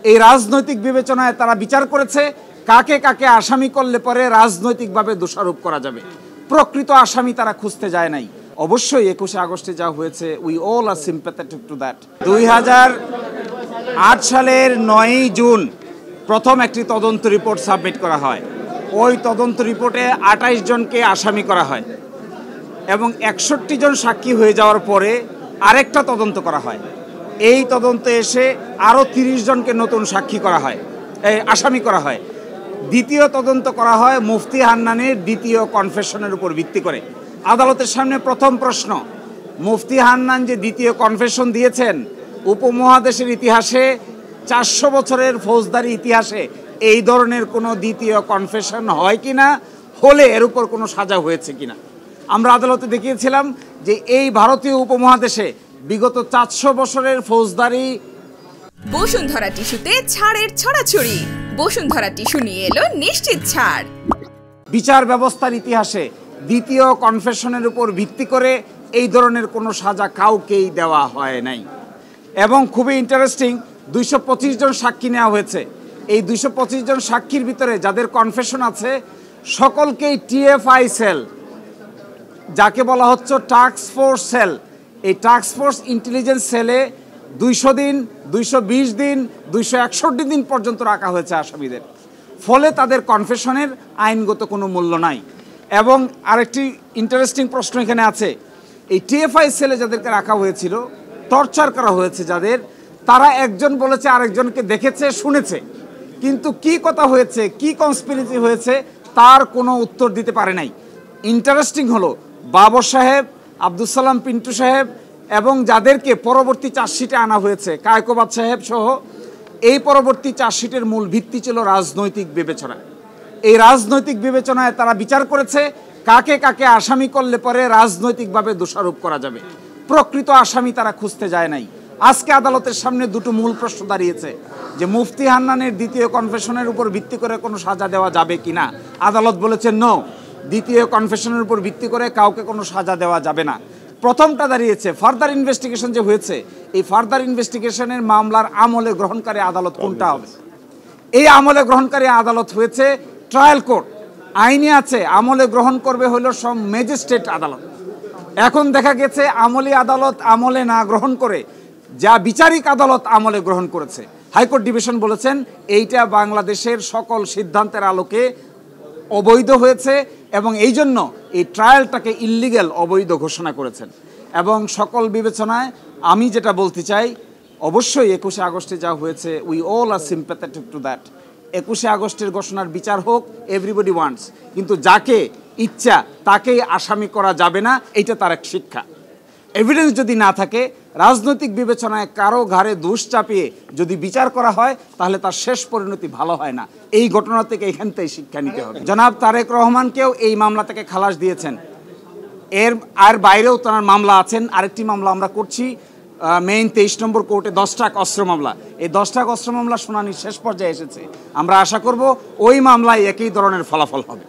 এই রাজনৈতিক বিবেচনায় তারা বিচার করেছে কাকে কাকে আসামি করলে পরে রাজনৈতিকভাবে দোষারোপ করা যাবে। প্রকৃত আসামি তারা খুঁজতে যায় নাই। অবশ্যই 21শে আগস্টে যা হয়েছে we all are sympathetic to that. 2008 সালের 9ই জুন প্রথম একটি তদন্ত রিপোর্ট সাবমিট করা হয়। ওই তদন্ত রিপোর্টে 28 জনকে আসামি করা হয় এবং 61 জন সাক্ষী হয়ে যাওয়ার পরে আরেকটা তদন্ত করা হয়। এই তদন্তে এসে আরও 30 জনকে নতুন সাক্ষী করা হয়, আসামি করা হয়। দ্বিতীয় তদন্ত করা হয় মুফতি হান্নানের দ্বিতীয় কনফেশনের উপর ভিত্তি করে। আদালতের সামনে প্রথম প্রশ্ন, মুফতি হান্নান যে দ্বিতীয় কনফেশন দিয়েছেন, উপমহাদেশের ইতিহাসে 400 বছরের ফৌজদারি ইতিহাসে এই ধরনের কোনো দ্বিতীয় কনফেশন হয় কিনা, হলে এর উপর কোনো সাজা হয়েছে কিনা। আমরা আদালতে দেখিয়েছিলাম যে এই ভারতীয় উপমহাদেশে বিগত 400 বছরের ফৌজদারি। বসুন্ধরা টিস্যুতে ছাড়ের ছড়াছড়ি। বসুন্ধরা টিস্যু নিয়ে এলো নিশ্চিত ছাড়। বিচার ব্যবস্থার ইতিহাসে দ্বিতীয় কনফেশনের উপর ভিত্তি করে এই ধরনের কোনো সাজা কাউকেই দেওয়া হয় নাই। এবং খুবই ইন্টারেস্টিং, 225 জন সাক্ষী নেওয়া হয়েছে। এই 225 জন সাক্ষীর ভিতরে যাদের কনফেশন আছে সকলকেই টিএফআই সেল, যাকে বলা হচ্ছে টাস্ক ফোর্স সেল, এই টাস্ক ফোর্স ইন্টেলিজেন্স সেলে 200 দিন, 220 দিন, 261 দিন পর্যন্ত রাখা হয়েছে আসামিদের। ফলে তাদের কনফেশনের আইনগত কোনো মূল্য নাই। এবং আরেকটি ইন্টারেস্টিং প্রশ্ন এখানে আছে, এই টিএফআই সেলে যাদেরকে রাখা হয়েছিল, টর্চার করা হয়েছে যাদের, তারা একজন বলেছে আরেকজনকে দেখেছে, শুনেছে, কিন্তু কি কথা হয়েছে, কি কনস্পিরেসি হয়েছে তার কোনো উত্তর দিতে পারে নাই। ইন্টারেস্টিং হলো বাবর সাহেব, আব্দুল সালাম পিন্টু সাহেব এবং যাদেরকে পরবর্তী চার্জশিটে আনা হয়েছে, কায়কোবাদ সাহেব সহ, এই পরবর্তী চার্জশিটের মূল ভিত্তি ছিল রাজনৈতিক বিবেচনা। এই রাজনৈতিক বিবেচনায় তারা বিচার করেছে কাকে কাকে আসামি করলে পরে রাজনৈতিকভাবে দোষারোপ করা যাবে। প্রকৃত আসামি তারা খুঁজতে যায় নাই। আজকে আদালতের সামনে দুটো মূল প্রশ্ন দাঁড়িয়েছে যে মুফতি হান্নানের দ্বিতীয় কনফেশনের উপর ভিত্তি করে কোনো সাজা দেওয়া যাবে কিনা। আদালত বলেছে নো, দ্বিতীয় কনফেশনের উপর ভিত্তি করে কাউকে কোনো সাজা দেওয়া যাবে না। প্রথমটা দাঁড়িয়েছে ফার্দার ইনভেস্টিগেশন যে হয়েছে, এই ফার্দার ইনভেস্টিগেশনের মামলার আমলে গ্রহণকারী আদালত কোনটা হবে। এই আমলে গ্রহণকারী আদালত হয়েছে ট্রায়াল কোর্ট। আইনে আছে আমলে গ্রহণ করবে হলো সব ম্যাজিস্ট্রেট আদালত। এখন দেখা গেছে আমলি আদালত আমলে না গ্রহণ করে যা বিচারিক আদালত আমলে গ্রহণ করেছে। হাইকোর্ট ডিভিশন বলেছেন এইটা বাংলাদেশের সকল সিদ্ধান্তের আলোকে অবৈধ হয়েছে এবং এই জন্য এই ট্রায়ালটাকে ইল্লিগ্যাল, অবৈধ ঘোষণা করেছেন। এবং সকল বিবেচনায় আমি যেটা বলতে চাই, অবশ্যই 21শে আগস্টে যা হয়েছে we all are sympathetic to that. 21শে আগস্টের ঘোষণার বিচার হোক, এভরিবডি ওয়ান্টস, কিন্তু যাকে ইচ্ছা তাকেই আসামি করা যাবে না, এটা তার এক শিক্ষা। এভিডেন্স যদি না থাকে, রাজনৈতিক বিবেচনায় কারো ঘাড়ে দোষ চাপিয়ে যদি বিচার করা হয় তাহলে তার শেষ পরিণতি ভালো হয় না। এই ঘটনা থেকে এখান থেকে শিক্ষা নিতে হবে। জনাব তারেক রহমানকেও এই মামলা থেকে খালাস দিয়েছেন, আর বাইরেও তার মামলা আছেন। আরেকটি মামলা আমরা করছি মেইন 23 নম্বর কোর্টে, 10 টাক অস্ত্র মামলা। এই 10 টাক অস্ত্র মামলা শুনানির শেষ পর্যায়ে এসেছে। আমরা আশা করব ওই মামলায় একই ধরনের ফলাফল হবে।